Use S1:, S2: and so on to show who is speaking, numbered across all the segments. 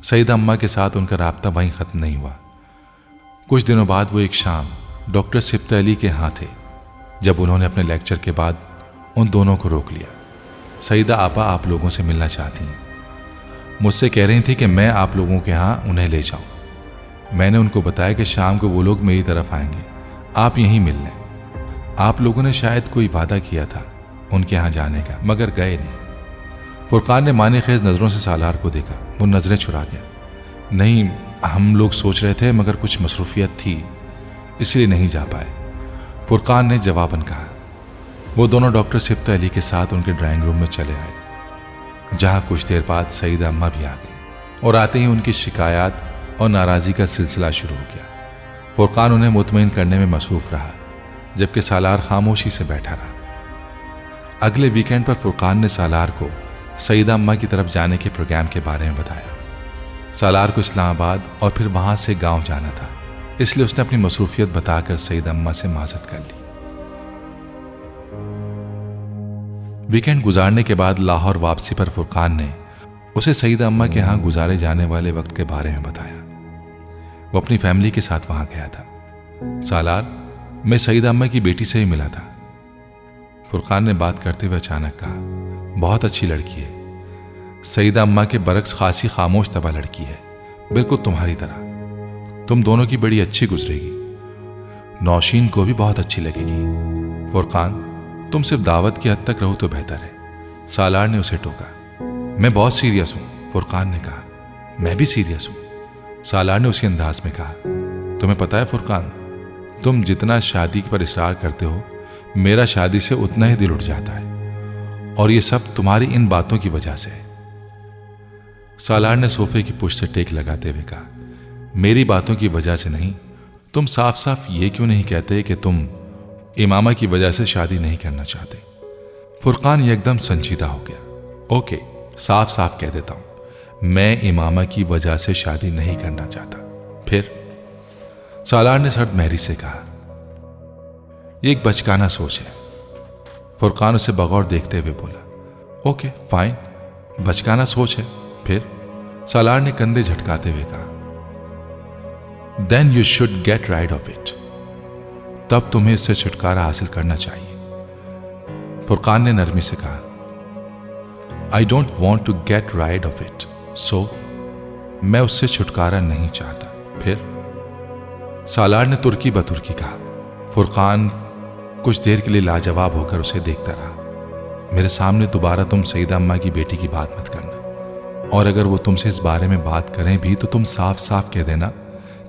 S1: सईदा अम्मा के साथ उनका राब्ता वहीं ख़त्म नहीं हुआ। कुछ दिनों बाद वो एक शाम डॉक्टर सिब्त अली के यहाँ थे, जब उन्होंने अपने लेक्चर के बाद उन दोनों को रोक लिया। सईदा आपा आप लोगों से मिलना चाहती हैं। मुझसे कह रही थी कि मैं आप लोगों के यहाँ उन्हें ले जाऊँ। मैंने उनको बताया कि शाम को वो लोग मेरी तरफ आएंगे, आप यहीं मिल लें। आप लोगों ने शायद कोई वादा किया था उनके यहाँ जाने का, मगर गए नहीं। फुरकान ने माने खेज नज़रों से सालार को देखा। वो नज़रें चुरा गया। नहीं, हम लोग सोच रहे थे मगर कुछ मसरूफियत थी, इसलिए नहीं जा पाए, फुरकान ने जवाबन कहा। वो दोनों डॉक्टर सिब्त अली के साथ उनके ड्राइंग रूम में चले आए, जहाँ कुछ देर बाद सईदा अम्मा भी आ गई और आते ही उनकी शिकायत और नाराज़गी का सिलसिला शुरू हो गया। फुरकान उन्हें मुतमईन करने में मसरूफ़ रहा, जबकि सालार खामोशी से बैठा रहा। अगले वीकेंड पर फुरकान ने सालार को सईदा अम्मा की तरफ जाने के प्रोग्राम के बारे में बताया। सालार को इस्लामाबाद और फिर वहां से गांव जाना था, इसलिए उसने अपनी मसरूफियत बताकर सईदा अम्मा से माजरत कर ली। वीकेंड गुजारने के बाद लाहौर वापसी पर फुरकान ने उसे सईदा अम्मा के यहाँ गुजारे जाने वाले वक्त के बारे में बताया। वो अपनी फैमिली के साथ वहां गया था। सालार, मैं सईदा अम्मा की बेटी से ही मिला था, फुरकान ने बात करते हुए अचानक कहा। बहुत अच्छी लड़की है। सईदा अम्मा के बरक्स खासी खामोश तबा लड़की है, बिल्कुल तुम्हारी तरह। तुम दोनों की बड़ी अच्छी गुजरेगी, नौशीन को भी बहुत अच्छी लगेगी। फुरकान, तुम सिर्फ दावत की हद तक रहो तो बेहतर है, सालार ने उसे टोका। मैं बहुत सीरियस हूं, फुरकान ने कहा। मैं भी सीरियस हूं, सालार ने उसी अंदाज में कहा। तुम्हें पता है फुरकान, तुम जितना शादी पर इसरार करते हो, मेरा शादी से उतना ही दिल उठ जाता है, और ये सब तुम्हारी इन बातों की वजह से है। सालार ने सोफे की पुष्ट से टेक लगाते हुए कहा। मेरी बातों की वजह से नहीं, तुम साफ साफ ये क्यों नहीं कहते कि तुम इमामा की वजह से शादी नहीं करना चाहते? फुरकान एकदम संजीदा हो गया। ओके, साफ साफ कह देता हूं, मैं इमामा की वजह से शादी नहीं करना चाहता। फिर? सालार ने सर्द महरी से कहा। यह एक बचकाना सोच है। फुरकान उसे बगौर देखते हुए बोला। ओके फाइन, बचकाना सोच है। फिर? सालार ने कंधे झटकाते हुए कहा। Then you should get rid of it. तब तुम्हें इससे छुटकारा हासिल करना चाहिए। फुरकान ने नरमी से कहा। I don't want to get rid of it, so मैं उससे छुटकारा नहीं चाहता। फिर? सालार ने तुर्की बतुर्की कहा। फुरकान कुछ देर के लिए लाजवाब होकर उसे देखता रहा। मेरे सामने दोबारा तुम सईदा अम्मा की बेटी की बात मत करना, और अगर वो तुमसे इस बारे में बात करें भी तो तुम साफ साफ कह देना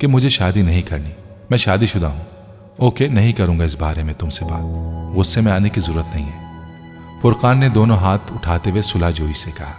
S1: कि मुझे शादी नहीं करनी, मैं शादीशुदा हूं। ओके, नहीं करूंगा इस बारे में तुमसे बात, गुस्से में आने की जरूरत नहीं है, फुरकान ने दोनों हाथ उठाते हुए सुलहजोई से कहा।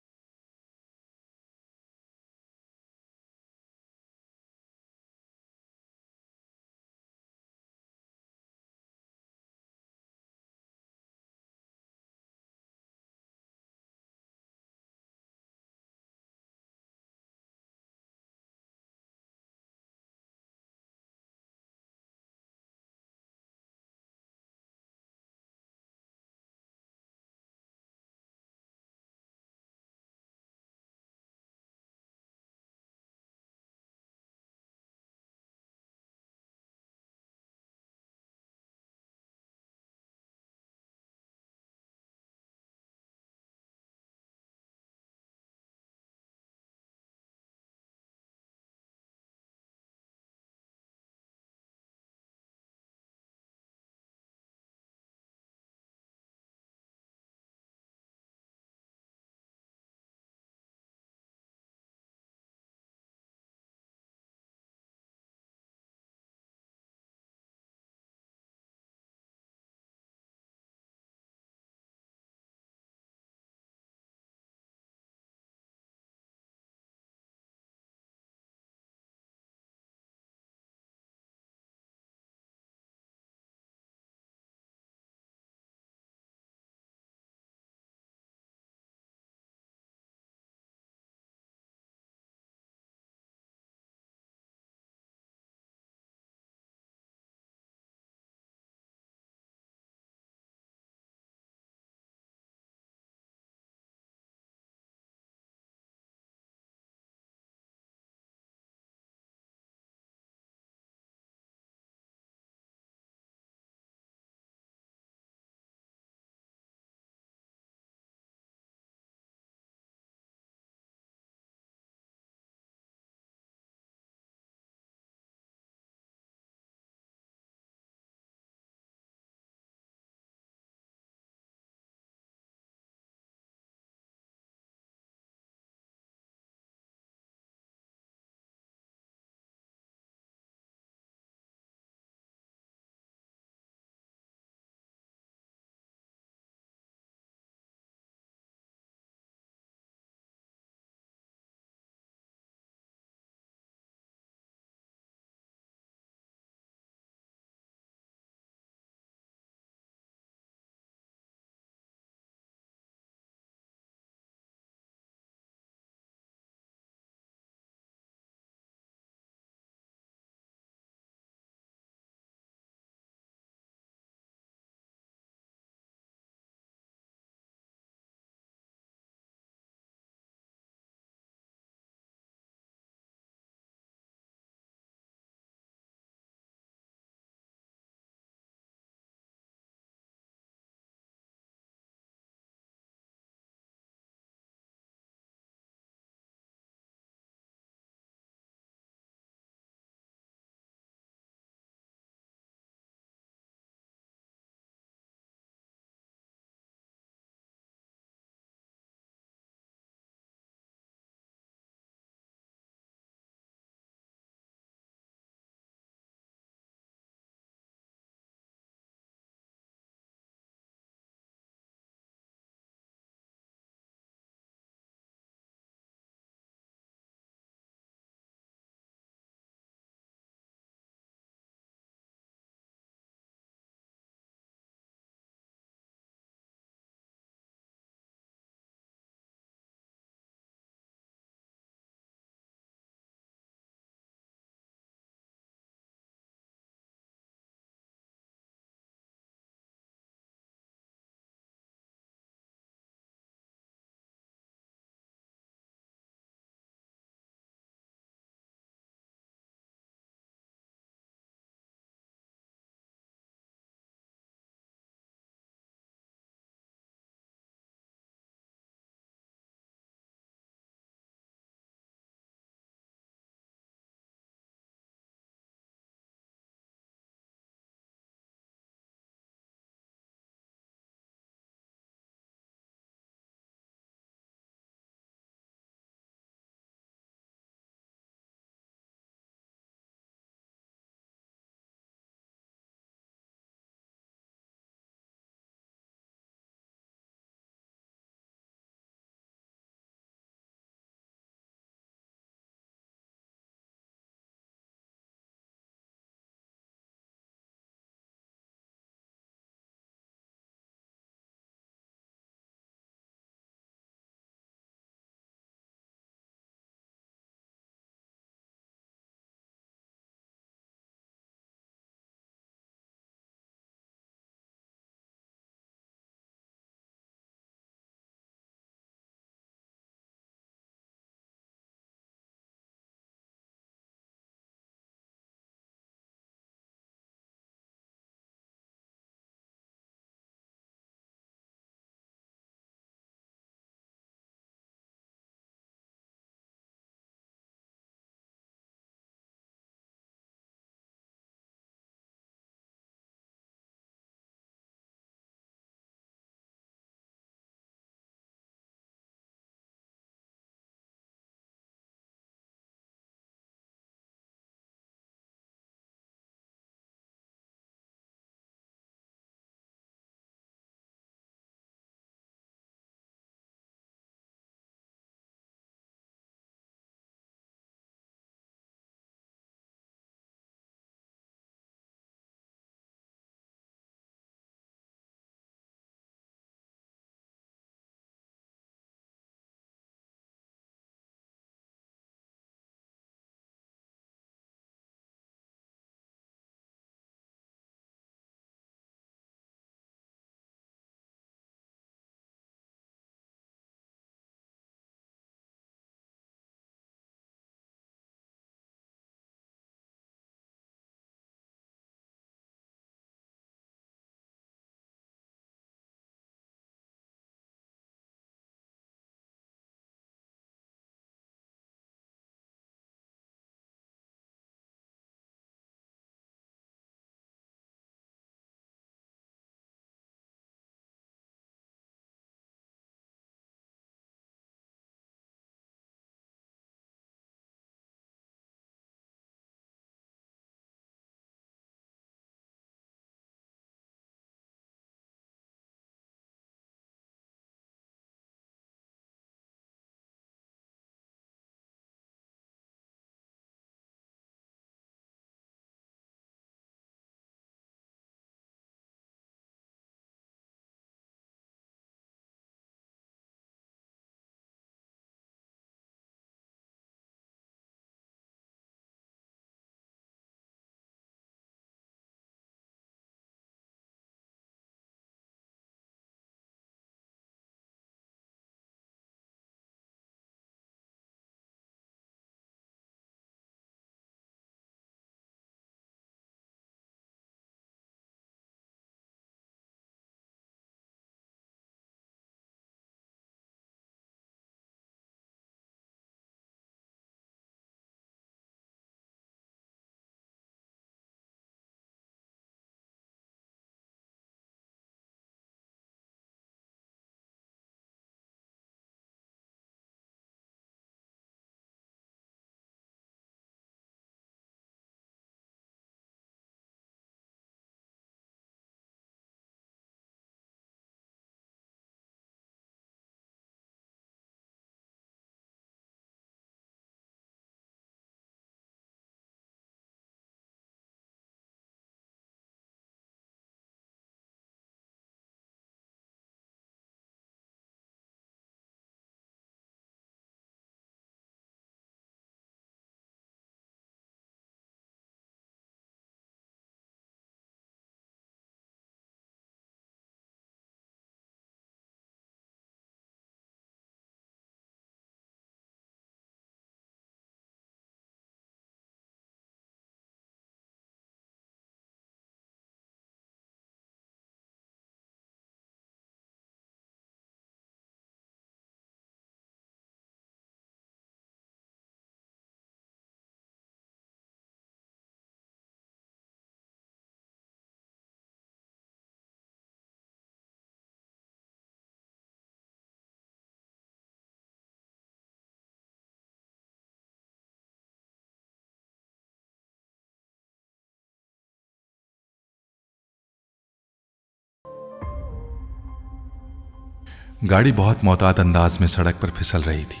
S1: गाड़ी बहुत मोहतात अंदाज में सड़क पर फिसल रही थी।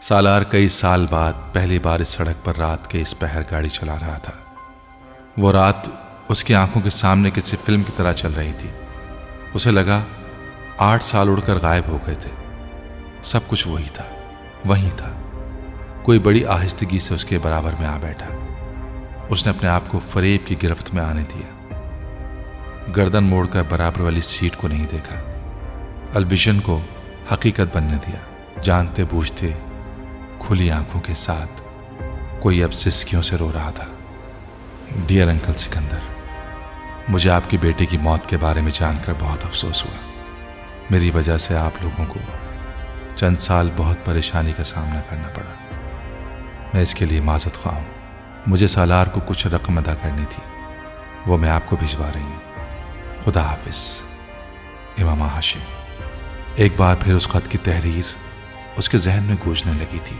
S1: सालार कई साल बाद पहली बार इस सड़क पर रात के इस पहर गाड़ी चला रहा था। वो रात उसकी आंखों के सामने किसी फिल्म की तरह चल रही थी। उसे लगा 8 साल उड़कर गायब हो गए थे। सब कुछ वही था, वहीं था। कोई बड़ी आहिस्तगी से उसके बराबर में आ बैठा। उसने अपने आप को फरेब की गिरफ्त में आने दिया। गर्दन मोड़कर बराबर वाली सीट को नहीं देखा। अलविजन को हकीकत बनने दिया। जानते बूझते खुली आंखों के साथ कोई अब सिसकियों से रो रहा था। डियर अंकल सिकंदर, मुझे आपकी बेटे की मौत के बारे में जानकर बहुत अफसोस हुआ। मेरी वजह से आप लोगों को चंद साल बहुत परेशानी का सामना करना पड़ा। मैं इसके लिए माजरत ख्वाह हूँ। मुझे सालार को कुछ रकम अदा करनी थी, वो मैं आपको भिजवा रही हूँ। खुदा हाफिज, इमामा हाशिम। एक बार फिर उस खत की तहरीर उसके जहन में गूंजने लगी थी।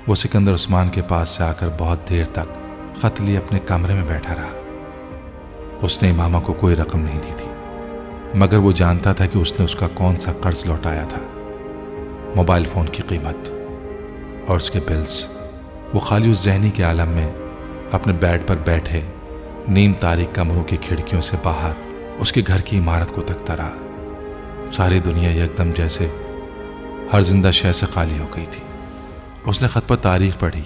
S1: वो सिकंदर उस्मान के पास से आकर बहुत देर तक खत लिए अपने कमरे में बैठा रहा। उसने इमामा को कोई रकम नहीं दी थी, मगर वो जानता था कि उसने उसका कौन सा कर्ज लौटाया था। मोबाइल फ़ोन की कीमत और उसके बिल्स। वो खाली उस जहनी के आलम में अपने बेड पर बैठे नीम तारीक कमरों की खिड़कियों से बाहर उसके घर की इमारत को तकता रहा। सारी दुनिया एकदम जैसे हर जिंदा शय से खाली हो गई थी। उसने खत पर तारीख पढ़ी।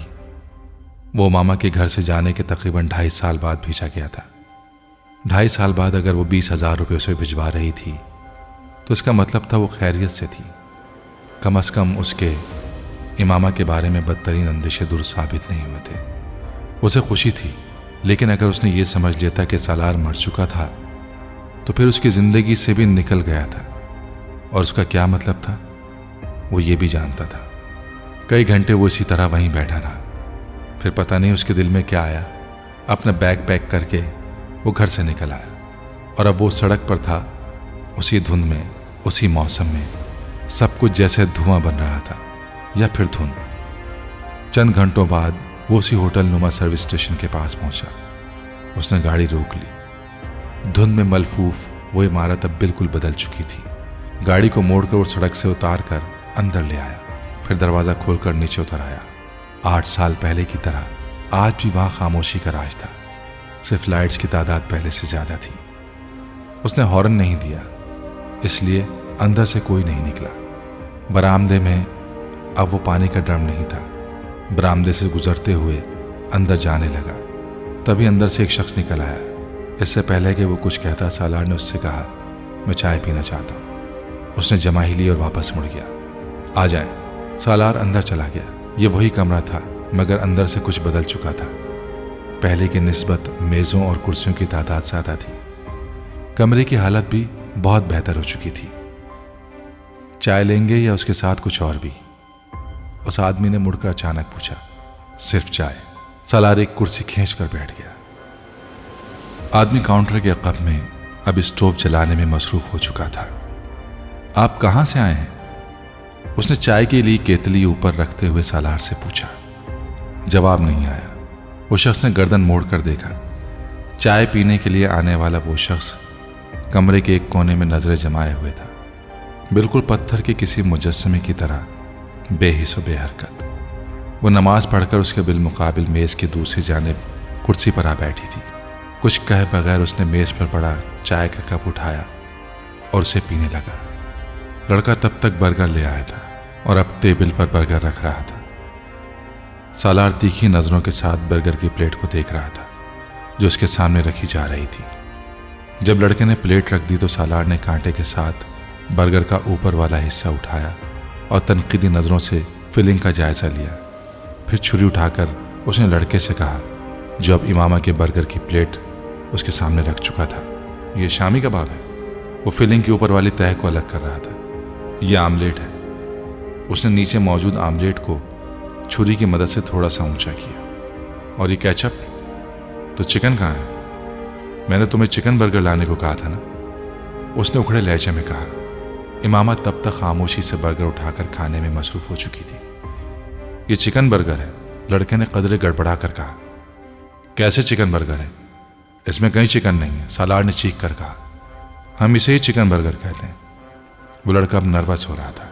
S1: वो मामा के घर से जाने के तकरीबन 2.5 साल बाद भेजा गया था। 2.5 साल बाद अगर वो 20,000 रुपये उसे भिजवा रही थी तो इसका मतलब था वो खैरियत से थी। कम से कम उसके इमामा के बारे में बदतरीन अंदेशे दुरुस्त साबित नहीं हुए थे। उसे खुशी थी, लेकिन अगर उसने ये समझ लिया था कि सालार मर चुका था तो फिर उसकी ज़िंदगी से भी निकल गया था। और उसका क्या मतलब था वो ये भी जानता था। कई घंटे वो इसी तरह वहीं बैठा रहा। फिर पता नहीं उसके दिल में क्या आया। अपना बैग पैक करके वो घर से निकल आया और अब वो सड़क पर था, उसी धुंध में, उसी मौसम में। सब कुछ जैसे धुआं बन रहा था या फिर धुंध। चंद घंटों बाद वो उसी होटल नुमा सर्विस स्टेशन के पास पहुंचा। उसने गाड़ी रोक ली। धुंध में मलफूफ वो इमारत अब बिल्कुल बदल चुकी थी। गाड़ी को मोड़कर वो सड़क से उतार कर अंदर ले आया, फिर दरवाज़ा खोलकर नीचे उतर आया। 8 साल पहले की तरह आज भी वहाँ खामोशी का राज था। सिर्फ लाइट्स की तादाद पहले से ज़्यादा थी। उसने हॉर्न नहीं दिया, इसलिए अंदर से कोई नहीं निकला। बरामदे में अब वो पानी का ड्रम नहीं था। बरामदे से गुजरते हुए अंदर जाने लगा। तभी अंदर से एक शख्स निकल आया। इससे पहले कि वो कुछ कहता, सालार ने उससे कहा, मैं चाय पीना चाहता हूँ। उसने जमाई ली और वापस मुड़ गया। आ जाए। सालार अंदर चला गया। ये वही कमरा था, मगर अंदर से कुछ बदल चुका था। पहले की निस्बत मेज़ों और कुर्सियों की तादाद ज़्यादा थी। कमरे की हालत भी बहुत बेहतर हो चुकी थी। चाय लेंगे या उसके साथ कुछ और भी? उस आदमी ने मुड़कर अचानक पूछा। सिर्फ चाय। सालार एक कुर्सी खींच कर बैठ गया। आदमी काउंटर के अक़ब में अब स्टोव जलाने में मसरूफ हो चुका था। आप कहाँ से आए हैं? उसने चाय के लिए केतली ऊपर रखते हुए सालार से पूछा। जवाब नहीं आया। उस शख्स ने गर्दन मोड़कर देखा। चाय पीने के लिए आने वाला वो शख्स कमरे के एक कोने में नजरें जमाए हुए था, बिल्कुल पत्थर के किसी मुजस्समे की तरह बेहिस व बेहरकत। वो नमाज पढ़कर उसके बिलमुकाबिल मेज़ की दूसरी जानिब कुर्सी पर आ बैठी थी। कुछ कहे बगैर उसने मेज़ पर पड़ा चाय का कप उठाया और उसे पीने लगा। लड़का तब तक बर्गर ले आया था और अब टेबल पर बर्गर रख रहा था। सालार तीखी नज़रों के साथ बर्गर की प्लेट को देख रहा था जो उसके सामने रखी जा रही थी। जब लड़के ने प्लेट रख दी तो सालार ने कांटे के साथ बर्गर का ऊपर वाला हिस्सा उठाया और तनकीदी नज़रों से फिलिंग का जायज़ा लिया। फिर छुरी उठाकर उसने लड़के से कहा, जो अब इमामा के बर्गर की प्लेट उसके सामने रख चुका था, ये शामी कबाब है। वो फिलिंग के ऊपर वाली तह को अलग कर रहा था। ये आमलेट है। उसने नीचे मौजूद आमलेट को छुरी की मदद से थोड़ा सा ऊंचा किया। और ये केचप? तो चिकन कहाँ है? मैंने तुम्हें चिकन बर्गर लाने को कहा था ना, उसने उखड़े लहजे में कहा। इमामा तब तक खामोशी से बर्गर उठाकर खाने में मसरूफ हो चुकी थी। ये चिकन बर्गर है, लड़के ने कदरे गड़बड़ा कर कहा। कैसे चिकन बर्गर है? इसमें कहीं चिकन नहीं है, सालार ने चीख कर कहा। हम इसे ही चिकन बर्गर कहते हैं। वो लड़का अब नर्वस हो रहा था।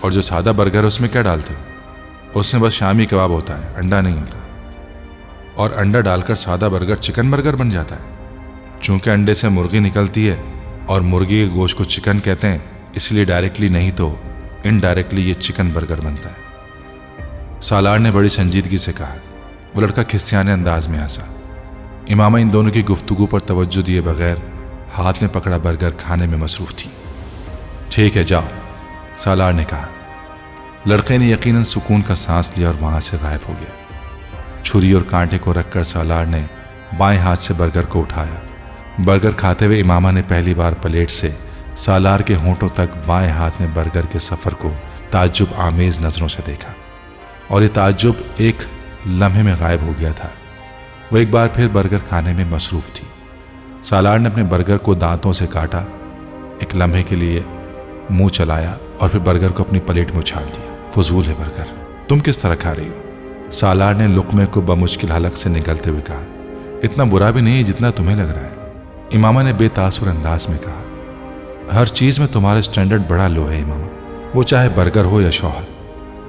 S1: और जो सादा बर्गर है उसमें क्या डालते हो? उसमें बस शामी कबाब होता है, अंडा नहीं होता। और अंडा डालकर सादा बर्गर चिकन बर्गर बन जाता है। चूंकि अंडे से मुर्गी निकलती है और मुर्गी के गोश्त को चिकन कहते हैं, इसलिए डायरेक्टली नहीं तो इनडायरेक्टली ये चिकन बर्गर बनता है। सालार ने बड़ी संजीदगी से कहा। वो लड़का खिस्सियाने अंदाज में हंसा। इमामा इन दोनों की गुफ्तगू पर तवज्जो दिए बगैर हाथ में पकड़ा बर्गर खाने में मसरूफ थी। ठीक है जाओ, सालार ने कहा। लड़के ने यकीनन सुकून का सांस लिया और वहां से गायब हो गया। छुरी और कांटे को रखकर सालार ने बाएं हाथ से बर्गर को उठाया। बर्गर खाते हुए इमामा ने पहली बार प्लेट से सालार के होंठों तक बाएं हाथ में बर्गर के सफर को ताज्जुब आमेज नजरों से देखा और ये ताज्जुब एक लम्हे में गायब हो गया था। वो एक बार फिर बर्गर खाने में मसरूफ थी। सालार ने अपने बर्गर को दांतों से काटा, एक लम्हे के लिए मुंह चलाया और फिर बर्गर को अपनी प्लेट में उछाल दिया। फजूल है बर्गर, तुम किस तरह खा रही हो? सालार ने लुक़मे को बमुश्किल हलक से निगलते हुए कहा। इतना बुरा भी नहीं है जितना तुम्हें लग रहा है, इमामा ने बेतासुर अंदाज में कहा। हर चीज़ में तुम्हारा स्टैंडर्ड बड़ा लो है इमामा, वो चाहे बर्गर हो या शौहर।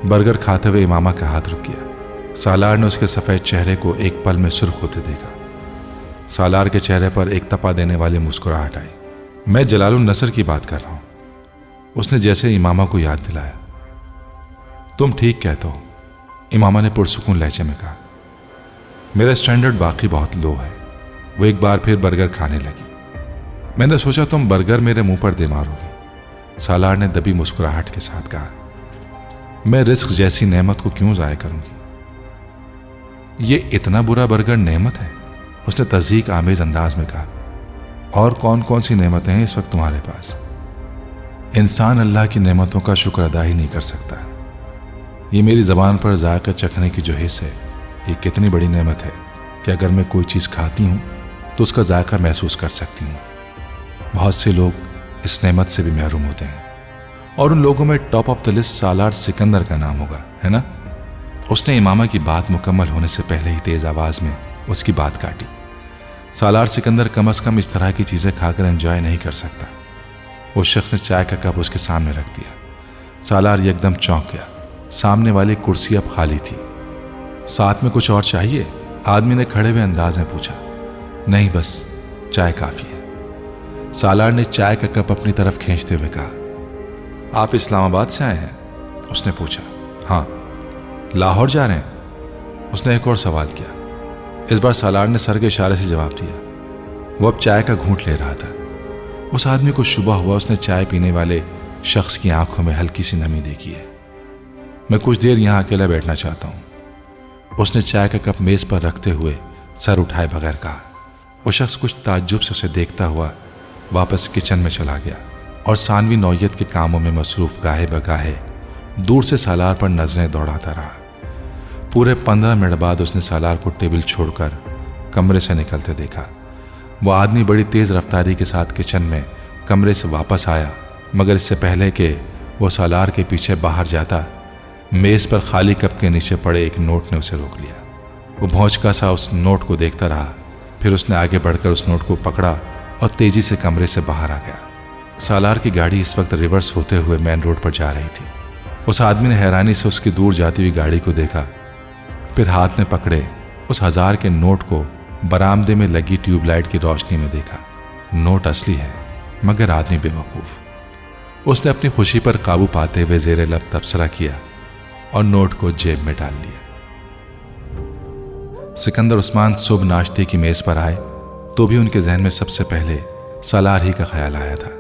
S1: बर्गर खाते हुए इमामा का हाथ रुक गया। सालार ने उसके सफ़ेद चेहरे को एक पल में सुर्ख होते देखा। सालार के चेहरे पर एक तपा देने वाली मुस्कुराहट आई। मैं जलालुन नसर की बात कर रहा हूँ, उसने जैसे इमामा को याद दिलाया। तुम ठीक कहते हो, इमामा ने पुरसुकून लहजे में कहा। मेरा स्टैंडर्ड बाकी बहुत लो है। वो एक बार फिर बर्गर खाने लगी। मैंने सोचा तुम बर्गर मेरे मुंह पर दे मारोगी, सालार ने दबी मुस्कुराहट के साथ कहा। मैं रिस्क जैसी नेमत को क्यों ज़ाया करूंगी? ये इतना बुरा बर्गर नेमत है, उसने तज़हीक आमेज अंदाज में कहा। और कौन कौन सी नेमतें हैं इस वक्त तुम्हारे पास? इंसान अल्लाह की नेमतों का शुक्र अदा ही नहीं कर सकता। ये मेरी ज़बान पर जायका चखने की जो हिस्स है, ये कितनी बड़ी नेमत है कि अगर मैं कोई चीज़ खाती हूँ तो उसका जायका महसूस कर सकती हूँ। बहुत से लोग इस नेमत से भी महरूम होते हैं और उन लोगों में टॉप ऑफ द लिस्ट सालार सिकंदर का नाम होगा, है ना? उसने इमामा की बात मुकम्मल होने से पहले ही तेज़ आवाज़ में उसकी बात काटी। सालार सिकंदर कम अज़ कम इस तरह की चीज़ें खाकर एंजॉय नहीं कर सकता। उस शख्स ने चाय का कप उसके सामने रख दिया। सालार एकदम चौंक गया। सामने वाली कुर्सी अब खाली थी। साथ में कुछ और चाहिए? आदमी ने खड़े हुए अंदाज में पूछा। नहीं, बस चाय काफ़ी है। सालार ने चाय का कप अपनी तरफ खींचते हुए कहा। आप इस्लामाबाद से आए हैं? उसने पूछा। हाँ। लाहौर जा रहे हैं? उसने एक और सवाल किया। इस बार सालार ने सर के इशारे से जवाब दिया। वो अब चाय का घूंट ले रहा था। उस आदमी को शुबा हुआ उसने चाय पीने वाले शख्स की आंखों में हल्की सी नमी देखी है। मैं कुछ देर यहाँ अकेला बैठना चाहता हूँ, उसने चाय का कप मेज पर रखते हुए सर उठाए बगैर कहा। वो शख्स कुछ ताज्जुब से उसे देखता हुआ वापस किचन में चला गया और सानवी नौयत के कामों में मसरूफ गाहे बगाहे दूर से सालार पर नजरें दौड़ाता रहा। पूरे 15 मिनट बाद उसने सालार को टेबल छोड़कर कमरे से निकलते देखा। वो आदमी बड़ी तेज़ रफ्तारी के साथ किचन में कमरे से वापस आया, मगर इससे पहले कि वो सालार के पीछे बाहर जाता, मेज़ पर खाली कप के नीचे पड़े एक नोट ने उसे रोक लिया। वो भौंचका सा उस नोट को देखता रहा, फिर उसने आगे बढ़कर उस नोट को पकड़ा और तेज़ी से कमरे से बाहर आ गया। सालार की गाड़ी इस वक्त रिवर्स होते हुए मेन रोड पर जा रही थी। उस आदमी ने हैरानी से उसकी दूर जाती हुई गाड़ी को देखा, फिर हाथ में पकड़े उस 1000 के नोट को बरामदे में लगी ट्यूबलाइट की रोशनी में देखा। नोट असली है, मगर आदमी बेवकूफ़। उसने अपनी खुशी पर काबू पाते हुए ज़ेरे लब तबसरा किया और नोट को जेब में डाल लिया। सिकंदर उस्मान सुबह नाश्ते की मेज़ पर आए तो भी उनके जहन में सबसे पहले सालार ही का ख्याल आया था।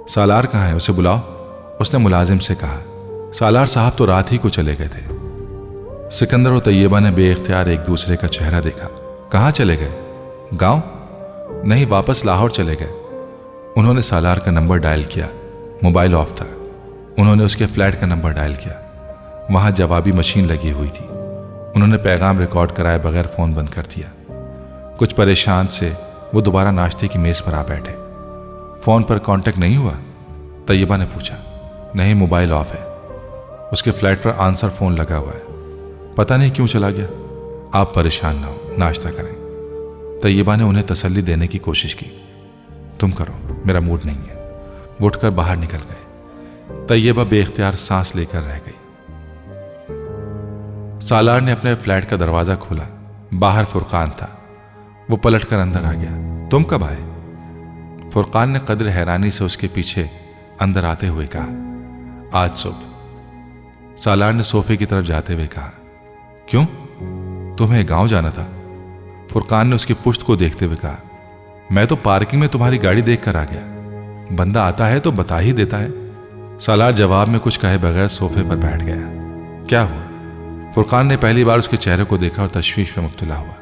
S1: सालार कहाँ है, उसे बुलाओ, उसने मुलाजिम से कहा। सालार साहब तो रात ही को चले गए थे। सिकंदर और तैयबा ने बेइख्तियार एक दूसरे का चेहरा देखा। कहाँ चले गए? गांव? नहीं, वापस लाहौर चले गए। उन्होंने सालार का नंबर डायल किया, मोबाइल ऑफ था। उन्होंने उसके फ्लैट का नंबर डायल किया, वहाँ जवाबी मशीन लगी हुई थी। उन्होंने पैगाम रिकॉर्ड कराए बगैर फ़ोन बंद कर दिया। कुछ परेशान से वो दोबारा नाश्ते की मेज़ पर आ बैठे। फ़ोन पर कांटेक्ट नहीं हुआ? तैयबा ने पूछा। नहीं, मोबाइल ऑफ है। उसके फ्लैट पर आंसर फ़ोन लगा हुआ है, पता नहीं क्यों चला गया। आप परेशान ना हो, नाश्ता करें। तैयबा ने उन्हें तसल्ली देने की कोशिश की। तुम करो, मेरा मूड नहीं है। वो उठकर बाहर निकल गए। तैयबा बेख्तियार सांस लेकर रह गई। सालार ने अपने फ्लैट का दरवाजा खोला। बाहर फुरकान था। वो पलटकर अंदर आ गया। तुम कब आए? फुरकान ने कदर हैरानी से उसके पीछे अंदर आते हुए कहा, आज सुबह। सालार ने सोफे की तरफ जाते हुए कहा, क्यों, तुम्हें गांव जाना था? फुरकान ने उसकी पुश्त को देखते हुए कहा, मैं तो पार्किंग में तुम्हारी गाड़ी देखकर आ गया। बंदा आता है तो बता ही देता है। सालार जवाब में कुछ कहे बगैर सोफे पर बैठ गया। क्या हुआ? फुरकान ने पहली बार उसके चेहरे को देखा और तशवीश में मुब्तला हुआ।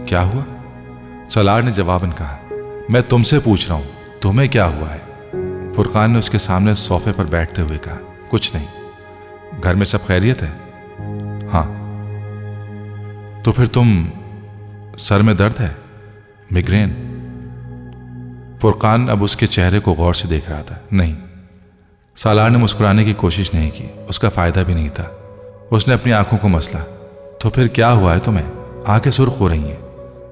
S1: क्या हुआ? सालार ने जवाबन कहा, मैं तुमसे पूछ रहा हूं, तुम्हें क्या हुआ है? फुरकान ने उसके सामने सोफे पर बैठते हुए कहा, कुछ नहीं। घर में सब खैरियत है? हाँ। तो फिर तुम, सर में दर्द है? मिग्रेन? फुरकान अब उसके चेहरे को गौर से देख रहा था। नहीं। सालार ने मुस्कुराने की कोशिश नहीं की। उसका फायदा भी नहीं था। उसने अपनी आंखों को मसला। तो फिर क्या हुआ है तुम्हें? आंखें सुर्ख हो रही हैं।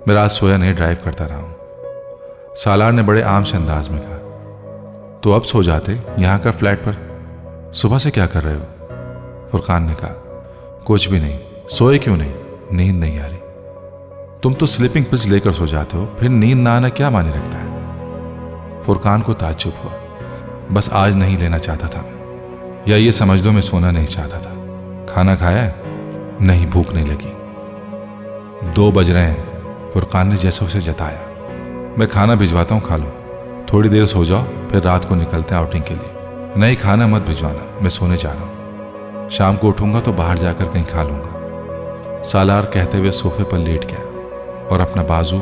S1: मैं रात सोया नहीं, ड्राइव करता रहा हूं। सालार ने बड़े आम से अंदाज में कहा, तो अब सो जाते यहां का फ्लैट पर। सुबह से क्या कर रहे हो? फुरकान ने कहा, कुछ भी नहीं। सोए क्यों नहीं? नींद नहीं आ रही। तुम तो स्लीपिंग पिल्स लेकर सो जाते हो, फिर नींद ना आना क्या माने रखता है? फुरकान को ताज्जुब हुआ। बस आज नहीं लेना चाहता था मैं, या ये समझ लो मैं सोना नहीं चाहता था। खाना खाया है? नहीं, भूख नहीं लगी। 2 बज रहे हैं। फुरकान ने जैसे उसे जताया। मैं खाना भिजवाता हूं, खा लो। थोड़ी देर सो जाओ, फिर रात को निकलते हैं आउटिंग के लिए। नहीं, खाना मत भिजवाना, मैं सोने जा रहा हूं। शाम को उठूंगा तो बाहर जाकर कहीं खा लूंगा। सालार कहते हुए सोफे पर लेट गया और अपना बाजू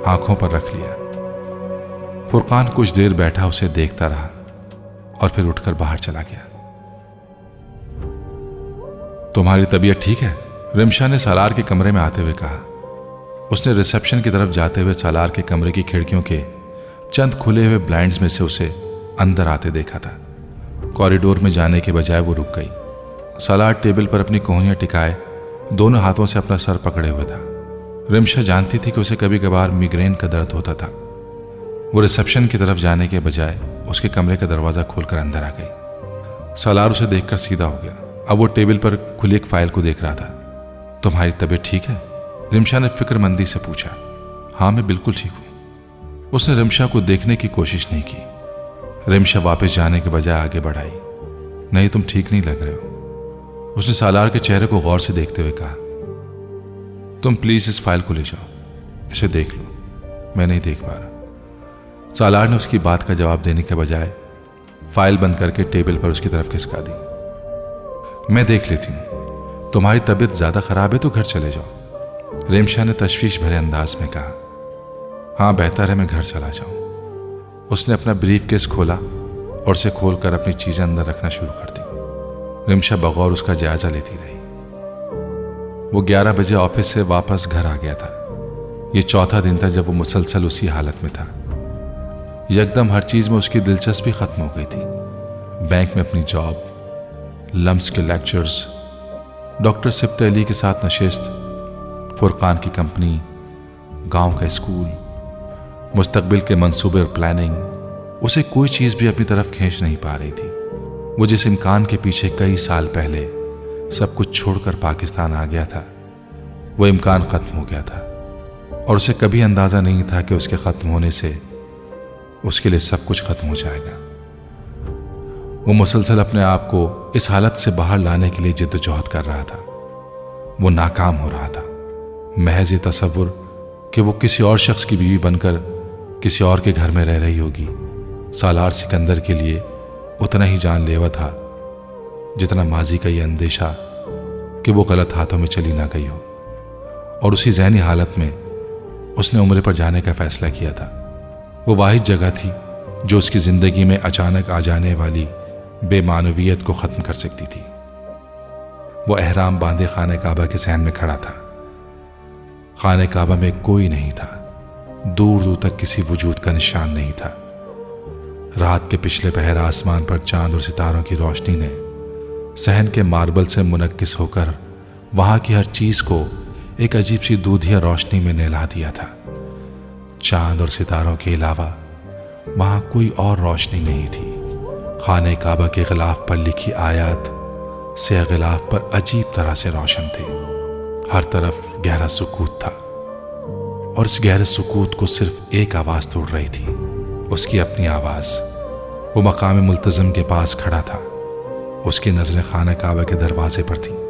S1: आंखों पर रख लिया। फुरकान कुछ देर बैठा उसे देखता रहा और फिर उठकर बाहर चला गया। तुम्हारी तबीयत ठीक है? रिमशा ने सालार के कमरे में आते हुए कहा। उसने रिसेप्शन की तरफ जाते हुए सालार के कमरे की खिड़कियों के चंद खुले हुए ब्लाइंड्स में से उसे अंदर आते देखा था। कॉरिडोर में जाने के बजाय वो रुक गई। सालार टेबल पर अपनी कोहनियां टिकाए दोनों हाथों से अपना सर पकड़े हुए था। रिमशा जानती थी कि उसे कभी कभार मिग्रेन का दर्द होता था। वो रिसेप्शन की तरफ जाने के बजाय उसके कमरे का दरवाजा खोलकर अंदर आ गई। सालार उसे देखकर सीधा हो गया। अब वो टेबल पर खुली एक फाइल को देख रहा था। तुम्हारी तबीयत ठीक है? रिमशा ने फिक्रमंदी से पूछा। हाँ, मैं बिल्कुल ठीक हूं। उसने रिमशा को देखने की कोशिश नहीं की। रिमशा वापस जाने के बजाय आगे बढ़ाई। नहीं, तुम ठीक नहीं लग रहे हो। उसने सालार के चेहरे को गौर से देखते हुए कहा, तुम प्लीज इस फाइल को ले जाओ, इसे देख लो, मैं नहीं देख पा रहा। सालार ने उसकी बात का जवाब देने के बजाय फाइल बंद करके टेबल पर उसकी तरफ खिसका दी। मैं देख लेती हूं। तुम्हारी तबीयत ज्यादा खराब है तो घर चले जाओ। रिमशा ने तशवीश भरे अंदाज में कहा। हाँ, बेहतर है मैं घर चला जाऊं। उसने अपना ब्रीफ केस खोला और उसे खोलकर अपनी चीजें अंदर रखना शुरू कर दी। रिमशा बगौर उसका जायजा लेती रही। वो 11 बजे ऑफिस से वापस घर आ गया था। ये चौथा दिन था जब वो मुसलसल उसी हालत में था। यकदम हर चीज में उसकी दिलचस्पी खत्म हो गई थी। बैंक में अपनी जॉब, लम्स के लेक्चर्स, डॉक्टर सिब्त अली के साथ नशिस्त, फुरकान की कंपनी, गांव का स्कूल, मुस्तकबिल के मंसूबे और प्लानिंग। उसे कोई चीज भी अपनी तरफ खींच नहीं पा रही थी। वो जिस इम्कान के पीछे कई साल पहले सब कुछ छोड़कर पाकिस्तान आ गया था, वो इम्कान खत्म हो गया था और उसे कभी अंदाजा नहीं था कि उसके खत्म होने से उसके लिए सब कुछ खत्म हो जाएगा। वो मुसलसल अपने आप को इस हालत से बाहर लाने के लिए जिद्दोजहद कर रहा था। वो नाकाम हो रहा था। महज ये तसव्वुर कि वो किसी और शख्स की बीवी बनकर किसी और के घर में रह रही होगी, सालार सिकंदर के लिए उतना ही जानलेवा था जितना माजी का ये अंदेशा कि वो गलत हाथों में चली ना गई हो। और उसी जहनी हालत में उसने उम्र पर जाने का फैसला किया था। वो वाहिद जगह थी जो उसकी जिंदगी में अचानक आ जाने वाली बेमानवियत को खत्म कर सकती थी। वो एहराम बांधे खाने काबा के सहन में खड़ा था। खाने काबा में कोई नहीं था। दूर दूर तक किसी वजूद का निशान नहीं था। रात के पिछले पहर आसमान पर चांद और सितारों की रोशनी ने सहन के मार्बल से मुनक्किस होकर वहां की हर चीज को एक अजीब सी दूधिया रोशनी में नहला दिया था। चांद और सितारों के अलावा वहां कोई और रोशनी नहीं थी। खाने काबा के गिलाफ पर लिखी आयत से गिलाफ पर अजीब तरह से रोशन थे। हर तरफ गहरा सुकूत था और इस गहरे सुकूत को सिर्फ एक आवाज़ तोड़ रही थी, उसकी अपनी आवाज़। वो मकाम मुल्तज़म के पास खड़ा था। उसकी नज़रें खाना काबा के दरवाजे पर थीं।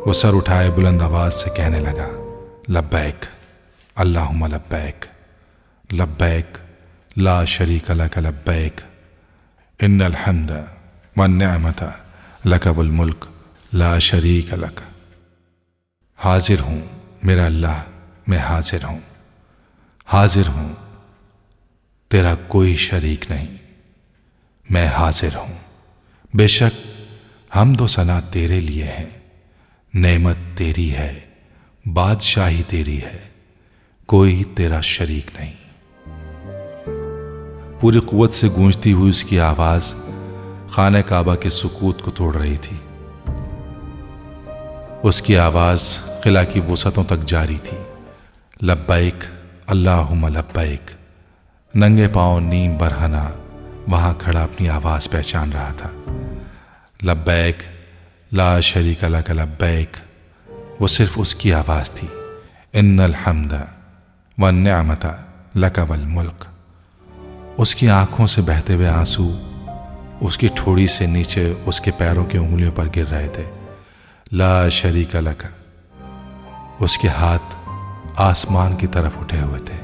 S1: वो सर उठाए बुलंद आवाज़ से कहने लगा, लब्बैक अल्लाहुम्मा लब्बैक, लब्बैक ला शरीक लक लब्बैक, इन्नल हम्द वन्निअमत लक वल मुल्क ला शरीक लक। हाजिर हूँ मेरा अल्लाह, मैं हाजिर हूँ, हाजिर हूँ, तेरा कोई शरीक नहीं, मैं हाजिर हूँ। बेशक हम दो सना तेरे लिए हैं, नेमत तेरी है, बादशाही तेरी है, कोई तेरा शरीक नहीं। पूरी कुव्वत से गूंजती हुई उसकी आवाज खाने काबा के सुकूत को तोड़ रही थी। उसकी आवाज किला की वसतों तक जारी थी। लब्बैक अल्लाहुम्मा लब्बैक। नंगे पांव नीम बरहना वहां खड़ा अपनी आवाज पहचान रहा था। लब्बैक ला शरीक लक लब्बैक, वो सिर्फ उसकी आवाज थी। इन्नल हम्द वन्निअमत लक वल मुल्क। उसकी आंखों से बहते हुए आंसू उसकी ठोड़ी से नीचे उसके पैरों की उंगलियों पर गिर रहे थे। ला शरीक लक, उसके हाथ आसमान की तरफ उठे हुए थे।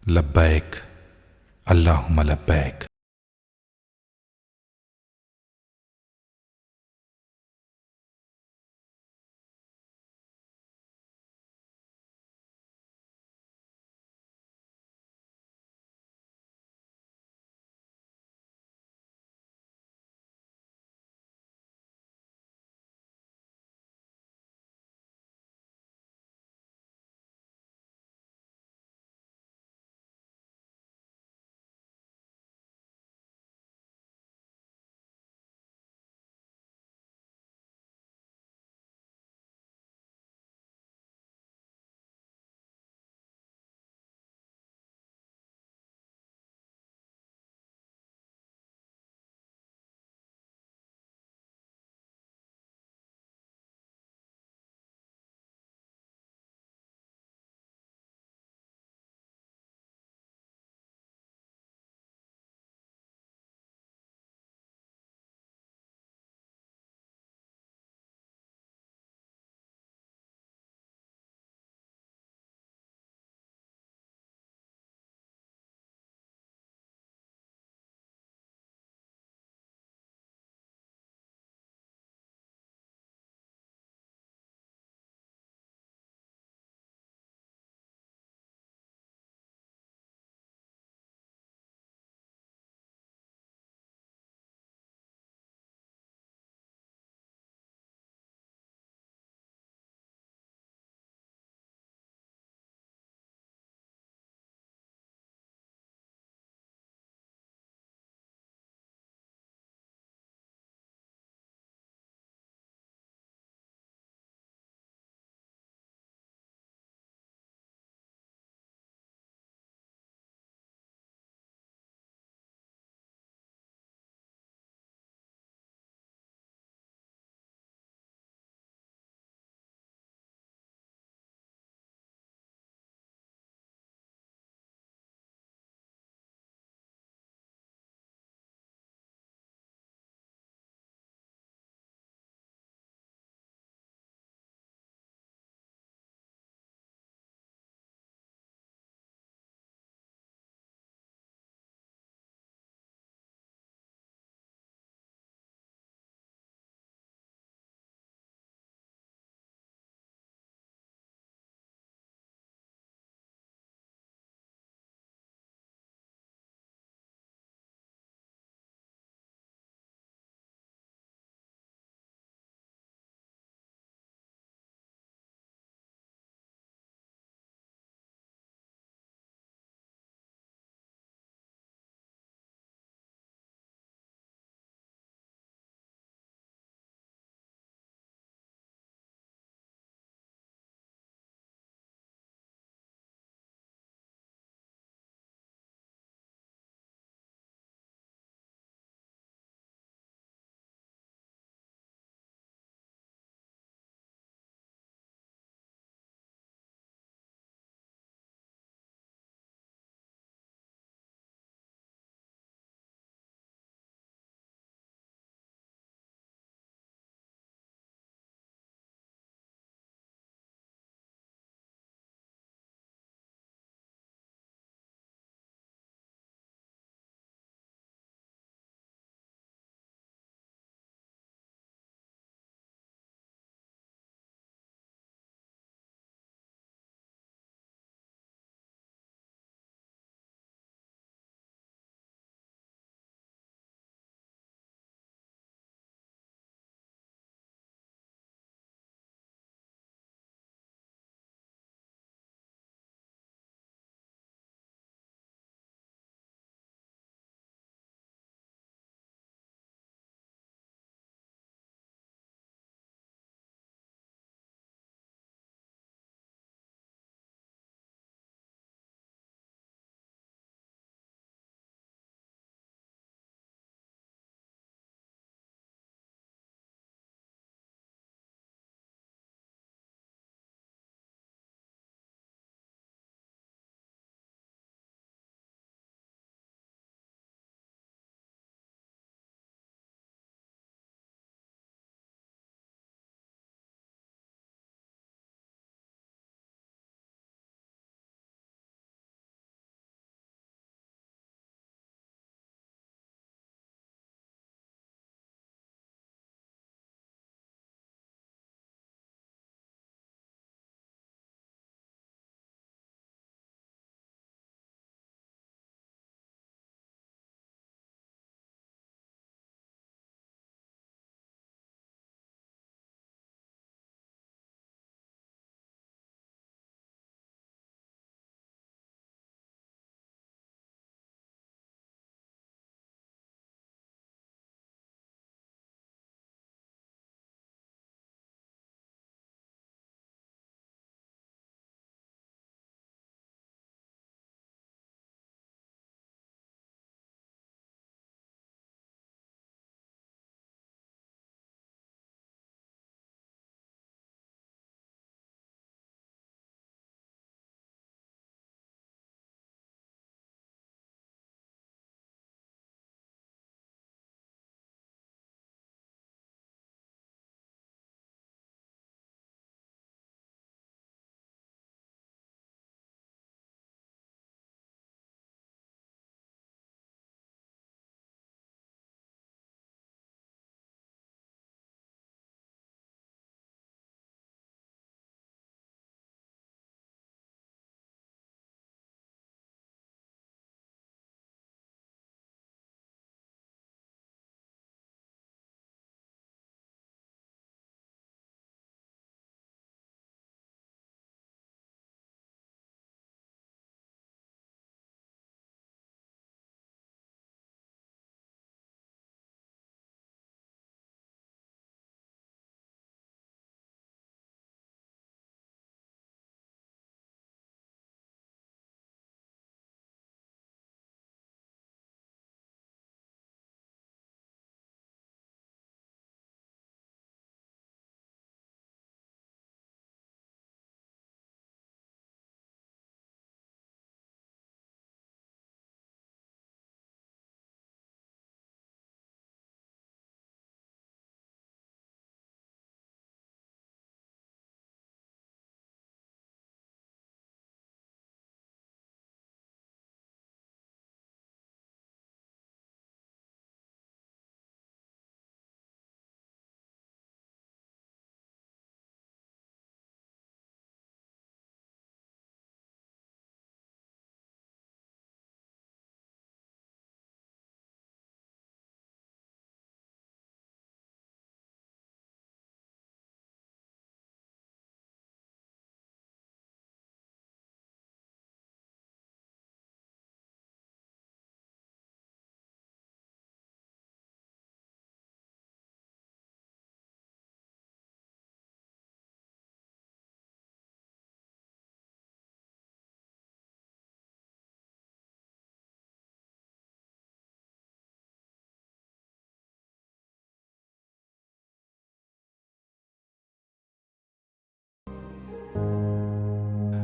S1: लब्बैक अल्लाहुम्मा लब्बैक।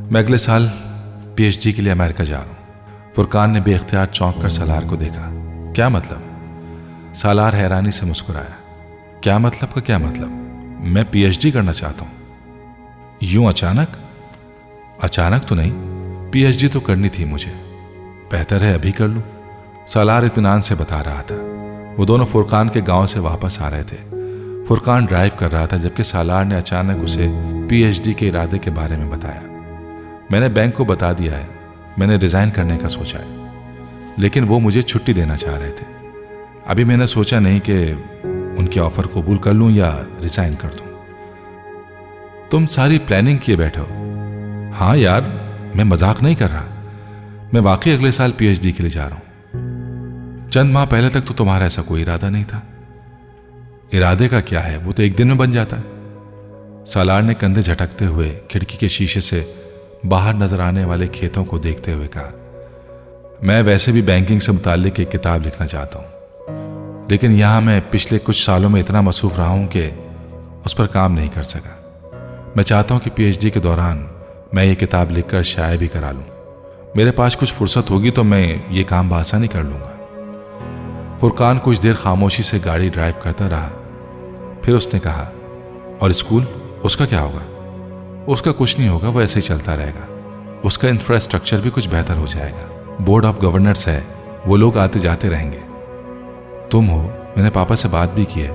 S1: मैं अगले साल पीएचडी के लिए अमेरिका जा रहा हूँ। फुरकान ने बेख्तियार चौंक कर सालार को देखा। क्या मतलब? सालार हैरानी से मुस्कुराया। क्या मतलब का क्या मतलब? मैं पीएचडी करना चाहता हूँ। यूं अचानक? अचानक तो नहीं, पीएचडी तो करनी थी मुझे। बेहतर है अभी कर लूं, सालार इत्मीनान से बता रहा था। वो दोनों फुरकान के गांव से वापस आ रहे थे। फुरकान ड्राइव कर रहा था, जबकि सालार ने अचानक उसे पीएचडी के इरादे के बारे में बताया। मैंने बैंक को बता दिया है, मैंने रिजाइन करने का सोचा है, लेकिन वो मुझे छुट्टी देना चाह रहे थे। अभी मैंने सोचा नहीं कि उनके ऑफर कबूल कर लूं या रिजाइन कर दूं। तुम सारी प्लानिंग किए बैठे हो? हाँ यार, मैं मजाक नहीं कर रहा, मैं वाकई अगले साल पीएचडी के लिए जा रहा हूं। चंद माह पहले तक तो तुम्हारा ऐसा कोई इरादा नहीं था। इरादे का क्या है, वो तो एक दिन में बन जाता है। सालार ने कंधे झटकते हुए खिड़की के शीशे से बाहर नजर आने वाले खेतों को देखते हुए कहा, मैं वैसे भी बैंकिंग से मुताल्लिक एक किताब लिखना चाहता हूं, लेकिन यहां मैं पिछले कुछ सालों में इतना मसरूफ रहा हूं कि उस पर काम नहीं कर सका। मैं चाहता हूं कि पीएचडी के दौरान मैं ये किताब लिखकर शाये भी करा लूं। मेरे पास कुछ फुर्सत होगी तो मैं ये काम बआसानी कर लूंगा। फुरकान कुछ देर खामोशी से गाड़ी ड्राइव करता रहा, फिर उसने कहा, और स्कूल, उसका क्या होगा? उसका कुछ नहीं होगा, वो ऐसे ही चलता रहेगा। उसका इंफ्रास्ट्रक्चर भी कुछ बेहतर हो जाएगा। बोर्ड ऑफ गवर्नर्स है, वो लोग आते जाते रहेंगे। तुम हो, मैंने पापा से बात भी की है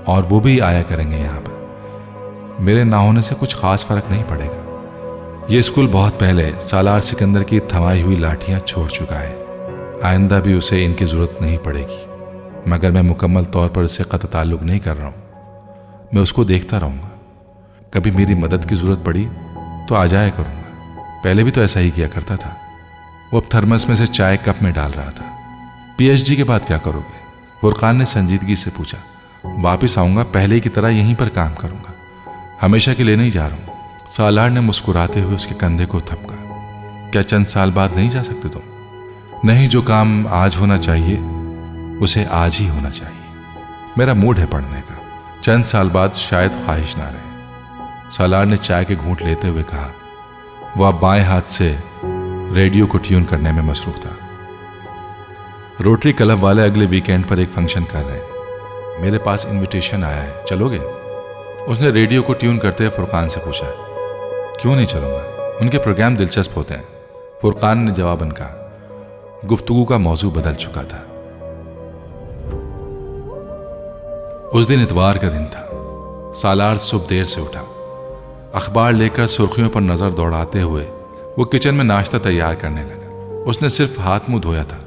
S1: और वो भी आया करेंगे यहाँ पर। मेरे ना होने से कुछ खास फर्क नहीं पड़ेगा। ये स्कूल बहुत पहले सालार सिकंदर की थमाई हुई लाठियां छोड़ चुका है। आइंदा भी उसे इनकी जरूरत नहीं पड़ेगी, मगर मैं मुकम्मल तौर पर उससे कत ताल्लुक नहीं कर रहा हूं। मैं उसको देखता रहूंगा, कभी मेरी मदद की जरूरत पड़ी तो आ जाया करूंगा। पहले भी तो ऐसा ही किया करता था। वो अब थर्मस में से चाय कप में डाल रहा था। पीएचडी के बाद क्या करोगे? फुरकान ने संजीदगी से पूछा। वापिस आऊंगा, पहले की तरह यहीं पर काम करूंगा, हमेशा के लिए नहीं जा रहा हूं। सालार ने मुस्कुराते हुए उसके कंधे को थपका। क्या चंद साल बाद नहीं जा सकते तुम? नहीं, जो काम आज होना चाहिए उसे आज ही होना चाहिए। मेरा मूड है पढ़ने का, चंद साल बाद शायद ख्वाहिश ना रहे। सालार ने चाय के घूंट लेते हुए कहा। वह अब बाएं हाथ से रेडियो को ट्यून करने में मसरूफ था। रोटरी क्लब वाले अगले वीकेंड पर एक फंक्शन कर रहे हैं, मेरे पास इनविटेशन आया है, चलोगे? उसने रेडियो को ट्यून करते हुए फुरकान से पूछा। क्यों नहीं चलूंगा, उनके प्रोग्राम दिलचस्प होते हैं, फुरकान ने जवाबन कहा। गुफ्तगू का मौजू बदल चुका था। उस दिन इतवार का दिन था। सालार सुबह देर से उठा। अखबार लेकर सुर्खियों पर नजर दौड़ाते हुए वो किचन में नाश्ता तैयार करने लगा। उसने सिर्फ हाथ मुंह धोया था,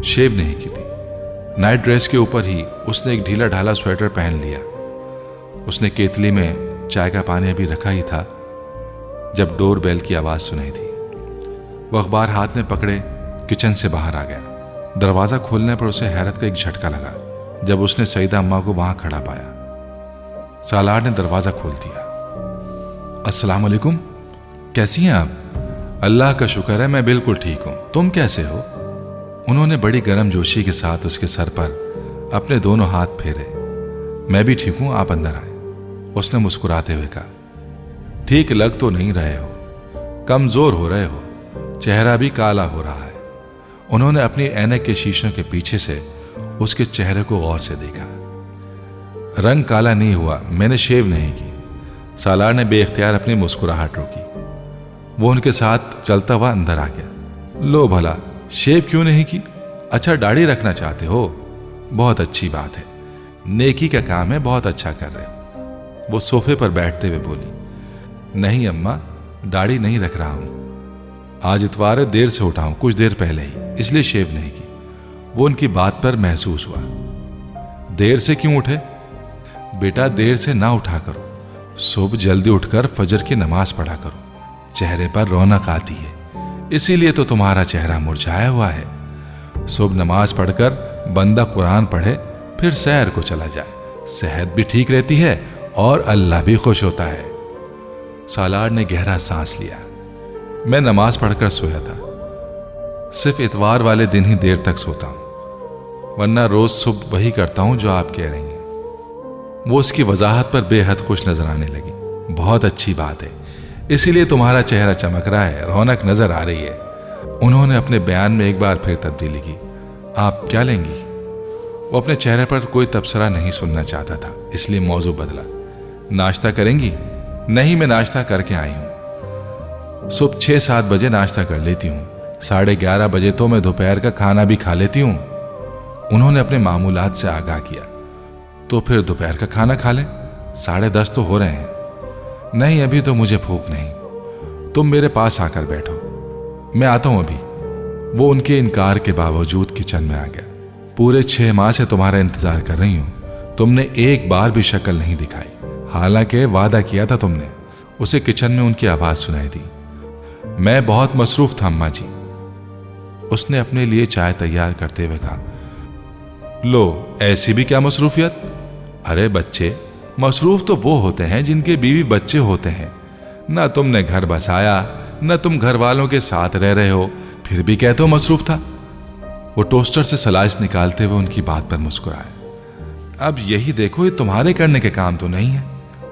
S1: शेव नहीं की थी। नाइट ड्रेस के ऊपर ही उसने एक ढीला ढाला स्वेटर पहन लिया। उसने केतली में चाय का पानी अभी रखा ही था जब डोर बेल की आवाज सुनाई दी। वो अखबार हाथ में पकड़े किचन से बाहर आ गया। दरवाजा खोलने पर उसे हैरत का एक झटका लगा जब उसने सईदा अम्मा को वहां खड़ा पाया। सालार ने दरवाजा खोल दिया। अस्सलाम वालेकुम, कैसी हैं आप? अल्लाह का शुक्र है, मैं बिल्कुल ठीक हूं, तुम कैसे हो? उन्होंने बड़ी गर्मजोशी के साथ उसके सर पर अपने दोनों हाथ फेरे। मैं भी ठीक हूं, आप अंदर आए, उसने मुस्कुराते हुए कहा। ठीक लग तो नहीं रहे हो, कमजोर हो रहे हो, चेहरा भी काला हो रहा है। उन्होंने अपनी ऐनक के शीशों के पीछे से उसके चेहरे को गौर से देखा। रंग काला नहीं हुआ, मैंने शेव नहीं की। सालार ने बेइख्तियार अपनी मुस्कुराहट रोकी। वो उनके साथ चलता हुआ अंदर आ गया। लो भला, शेव क्यों नहीं की? अच्छा, दाढ़ी रखना चाहते हो? बहुत अच्छी बात है, नेकी का काम है, बहुत अच्छा कर रहे हो। वो सोफे पर बैठते हुए बोली। नहीं अम्मा, दाढ़ी नहीं रख रहा हूं, आज इतवार है, देर से उठा हूं, कुछ देर पहले ही, इसलिए शेव नहीं की। वो उनकी बात पर महसूस हुआ। देर से क्यों उठे? बेटा, देर से ना उठा करो, सुबह जल्दी उठकर फजर की नमाज पढ़ा करो, चेहरे पर रौनक आती है, इसीलिए तो तुम्हारा चेहरा मुरझाया हुआ है। सुबह नमाज पढ़कर बंदा कुरान पढ़े, फिर सैर को चला जाए, सेहत भी ठीक रहती है और अल्लाह भी खुश होता है। सालार ने गहरा सांस लिया। मैं नमाज पढ़कर सोया था, सिर्फ इतवार वाले दिन ही देर तक सोता हूं, वरना रोज सुबह वही करता हूं जो आप कह रही हैं। वो उसकी वजाहत पर बेहद खुश नजर आने लगी। बहुत अच्छी बात है, इसीलिए तुम्हारा चेहरा चमक रहा है, रौनक नजर आ रही है। उन्होंने अपने बयान में एक बार फिर तब्दीली की। आप क्या लेंगी? वो अपने चेहरे पर कोई तबसरा नहीं सुनना चाहता था, इसलिए मौजू बदला। नाश्ता करेंगी? नहीं, मैं नाश्ता करके आई हूं। सुबह 6-7 बजे नाश्ता कर लेती हूँ, 11:30 बजे तो मैं दोपहर का खाना भी खा लेती हूँ। उन्होंने अपने मामूलात से आगाह किया। तो फिर दोपहर का खाना खा लें, 10:30 तो हो रहे हैं। नहीं, अभी तो मुझे भूख नहीं। तुम मेरे पास आकर बैठो, मैं आता हूं अभी। वो उनके इनकार के बावजूद किचन में आ गया। पूरे 6 माह से तुम्हारा इंतजार कर रही हूं, तुमने एक बार भी शक्ल नहीं दिखाई, हालांकि वादा किया था तुमने। उसे किचन में उनकी आवाज सुनाई दी। मैं बहुत मसरूफ था अम्मा जी। उसने अपने लिए चाय तैयार करते हुए कहा। लो, ऐसी भी क्या मसरूफियत? अरे बच्चे, मसरूफ तो वो होते हैं जिनके बीवी बच्चे होते हैं। ना तुमने घर बसाया, न तुम घर वालों के साथ रह रहे हो, फिर भी कहते हो मसरूफ था। वो टोस्टर से स्लाइस निकालते हुए उनकी बात पर मुस्कुराए। अब यही देखो, ये तुम्हारे करने के काम तो नहीं है।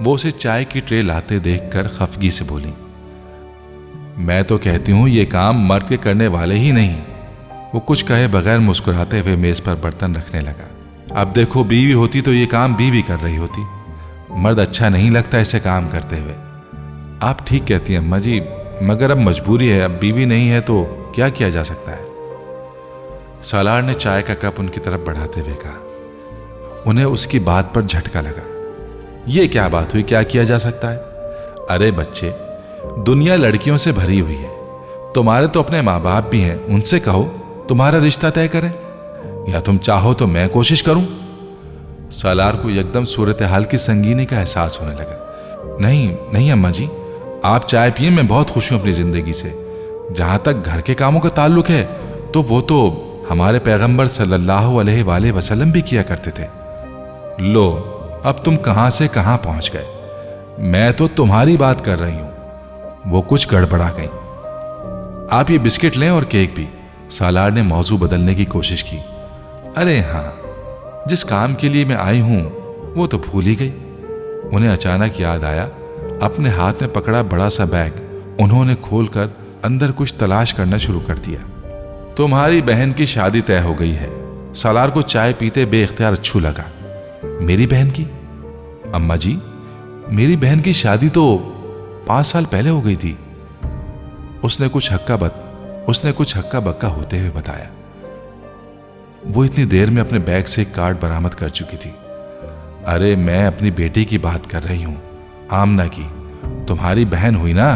S1: वो उसे चाय की ट्रे लाते देखकर खफगी से बोली। मैं तो कहती हूं ये काम मर्द के करने वाले ही नहीं। वो कुछ कहे बगैर मुस्कुराते हुए मेज पर बर्तन रखने लगा। अब देखो, बीवी होती तो ये काम बीवी कर रही होती। मर्द अच्छा नहीं लगता ऐसे काम करते हुए। आप ठीक कहती हैं अम्मा जी, मगर अब मजबूरी है, अब बीवी नहीं है तो क्या किया जा सकता है? सालार ने चाय का कप उनकी तरफ बढ़ाते हुए कहा। उन्हें उसकी बात पर झटका लगा। यह क्या बात हुई, क्या किया जा सकता है? अरे बच्चे, दुनिया लड़कियों से भरी हुई है। तुम्हारे तो अपने माँ बाप भी हैं, उनसे कहो तुम्हारा रिश्ता तय करें, या तुम चाहो तो मैं कोशिश करूं। सालार को एकदम सूरत हाल की संगीनी का एहसास होने लगा। नहीं नहीं अम्मा जी, आप चाय पिए, मैं बहुत खुश हूं अपनी जिंदगी से। जहां तक घर के कामों का ताल्लुक है तो वो तो हमारे पैगंबर सल्लल्लाहु अलैहि वसल्लम भी किया करते थे। लो, अब तुम कहां से कहां पहुंच गए। मैं तो तुम्हारी बात कर रही हूं। वो कुछ गड़बड़ा गई। आप ये बिस्किट लें और केक भी। सालार ने मौजू बदलने की कोशिश की। अरे हाँ, जिस काम के लिए मैं आई हूं वो तो भूल ही गई। उन्हें अचानक याद आया, अपने हाथ में पकड़ा बड़ा सा बैग उन्होंने खोलकर अंदर कुछ तलाश करना शुरू कर दिया। तुम्हारी बहन की शादी तय हो गई है। सालार को चाय पीते बेइख्तियार अच्छू लगा। मेरी बहन की? अम्मा जी, मेरी बहन की शादी तो 5 साल पहले हो गई थी। उसने कुछ हक्का बक्का होते हुए बताया। वो इतनी देर में अपने बैग से एक कार्ड बरामद कर चुकी थी। अरे मैं अपनी बेटी की बात कर रही हूं, आमना की। तुम्हारी बहन हुई ना?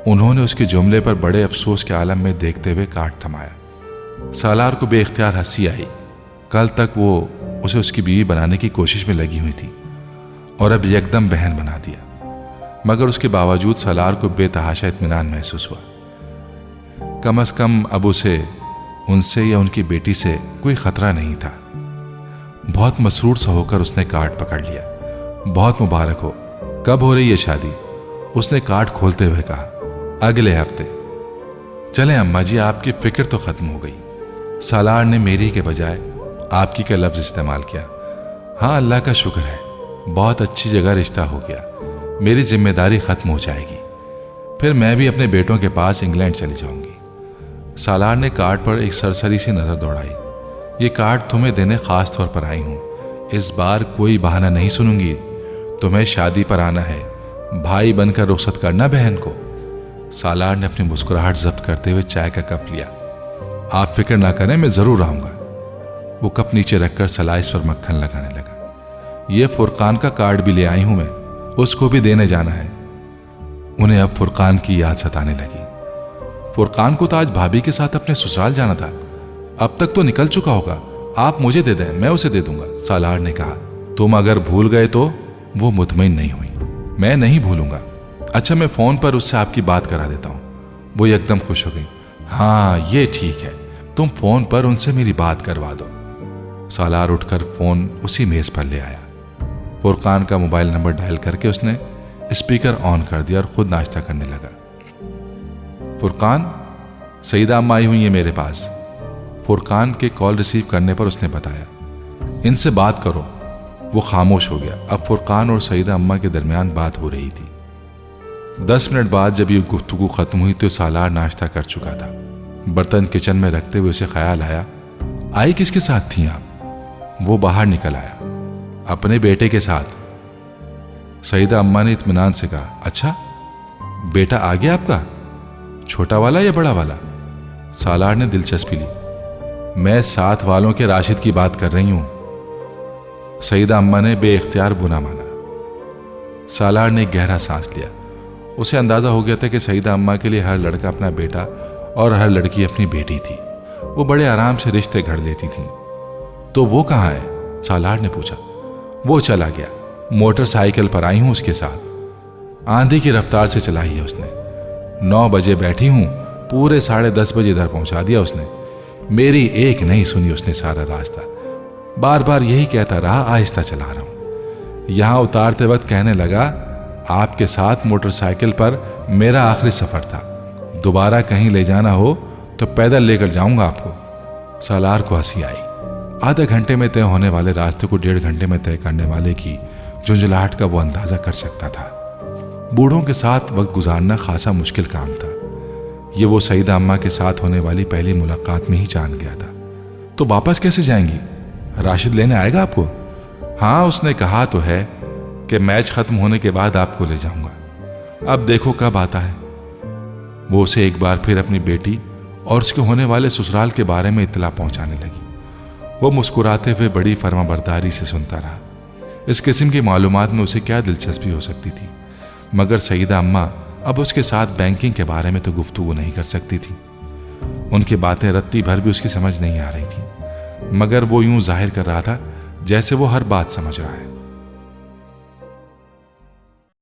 S1: उन्होंने उसके जुमले पर बड़े अफसोस के आलम में देखते हुए कार्ड थमाया। सालार को बेइख्तियार हंसी आई। कल तक वो उसे उसकी बीवी बनाने की कोशिश में लगी हुई थी और अब एकदम बहन बना दिया। मगर उसके बावजूद सालार को बेतहाशा इत्मीनान महसूस हुआ। कम से कम अब उनसे या उनकी बेटी से कोई खतरा नहीं था। बहुत मसरूर सा होकर उसने कार्ड पकड़ लिया। बहुत मुबारक हो। कब हो रही है शादी? उसने कार्ड खोलते हुए कहा। अगले हफ्ते। चलें अम्मा जी, आपकी फिक्र तो खत्म हो गई। सालार ने मेरी के बजाय आपकी का लफ्ज इस्तेमाल किया। हाँ, अल्लाह का शुक्र है, बहुत अच्छी जगह रिश्ता हो गया। मेरी जिम्मेदारी खत्म हो जाएगी, फिर मैं भी अपने बेटों के पास इंग्लैंड चली जाऊंगी। सालार ने कार्ड पर एक सरसरी सी नजर दौड़ाई। ये कार्ड तुम्हें देने खास तौर पर आई हूं। इस बार कोई बहाना नहीं सुनूंगी। तुम्हें शादी पर आना है, भाई बनकर रुखसत करना बहन को। सालार ने अपनी मुस्कुराहट जब्त करते हुए चाय का कप लिया। आप फिक्र ना करें, मैं जरूर आऊंगा। वो कप नीचे रखकर स्लाइस पर मक्खन लगाने लगा। ये फुरकान का कार्ड भी ले आई हूं मैं, उसको भी देने जाना है। उन्हें अब फुरकान की याद सताने लगी। फुरकान को तो आज भाभी के साथ अपने ससुराल जाना था। अब तक तो निकल चुका होगा। आप मुझे दे दें, मैं उसे दे दूंगा। सालार ने कहा। तुम अगर भूल गए तो? वो मुतमईन नहीं हुई। मैं नहीं भूलूंगा। अच्छा, मैं फोन पर उससे आपकी बात करा देता हूं। वो एकदम खुश हो गई। हाँ, ये ठीक है, तुम फोन पर उनसे मेरी बात करवा दो। सालार उठकर फोन उसी मेज पर ले आया। फुरकान का मोबाइल नंबर डायल करके उसने स्पीकर ऑन कर दिया और खुद नाश्ता करने लगा। फुरकान, सईदा अम्मा आई हुई है मेरे पास। फुरकान के कॉल रिसीव करने पर उसने बताया। इनसे बात करो। वो खामोश हो गया। अब फुरकान और सईदा अम्मा के दरमियान बात हो रही थी। 10 मिनट बाद जब ये गुफ्तगू खत्म हुई तो सालार नाश्ता कर चुका था। बर्तन किचन में रखते हुए उसे ख्याल आया, आई किसके साथ थी आप? वो बाहर निकल आया, अपने बेटे के साथ। सईदा अम्मा ने इत्मीनान से कहा, अच्छा बेटा आ गया आपका, छोटा वाला या बड़ा वाला? सालार ने दिलचस्पी ली। मैं साथ वालों के राशिद की बात कर रही हूं। सईदा अम्मा ने बेइख्तियार बुना माना। सालार ने गहरा सांस लिया। उसे अंदाजा हो गया था कि सईदा अम्मा के लिए हर लड़का अपना बेटा और हर लड़की अपनी बेटी थी। वो बड़े आराम से रिश्ते घड़ लेती थी। तो वो कहाँ है? सालार ने पूछा। वो चला गया, मोटरसाइकिल पर आई हूं उसके साथ। आंधी की रफ्तार से चलाई है उसने। 9 बजे बैठी हूं, पूरे 10:30 बजे इधर पहुंचा दिया उसने। मेरी एक नहीं सुनी उसने सारा रास्ता। बार बार यही कहता रहा, आहिस्ता चला रहा हूं। यहां उतारते वक्त कहने लगा, आपके साथ मोटरसाइकिल पर मेरा आखिरी सफर था, दोबारा कहीं ले जाना हो तो पैदल लेकर जाऊंगा आपको। सालार को हंसी आई। आधा घंटे में तय होने वाले रास्ते को 1.5 घंटे में तय करने वाले की झुंझलाहट का वो अंदाजा कर सकता था। बूढ़ों के साथ वक्त गुजारना खासा मुश्किल काम था। ये वो सईदा अम्मा के साथ होने वाली पहली मुलाकात में ही जान गया था। तो वापस कैसे जाएंगी? राशिद लेने आएगा आपको? हाँ, उसने कहा तो है कि मैच खत्म होने के बाद आपको ले जाऊंगा। अब देखो कब आता है। वो उसे एक बार फिर अपनी बेटी और उसके होने वाले ससुराल के बारे में इत्तला पहुंचाने लगी। वो मुस्कुराते हुए बड़ी फर्माबरदारी से सुनता रहा। इस किस्म की मालूमात में उसे क्या दिलचस्पी हो सकती थी, मगर सईदा अम्मा अब उसके साथ बैंकिंग के बारे में तो गुफ्तगू नहीं कर सकती थी। उनकी बातें रत्ती भर भी उसकी समझ नहीं आ रही थी, मगर वो यूं जाहिर कर रहा था जैसे वो हर बात समझ रहा है।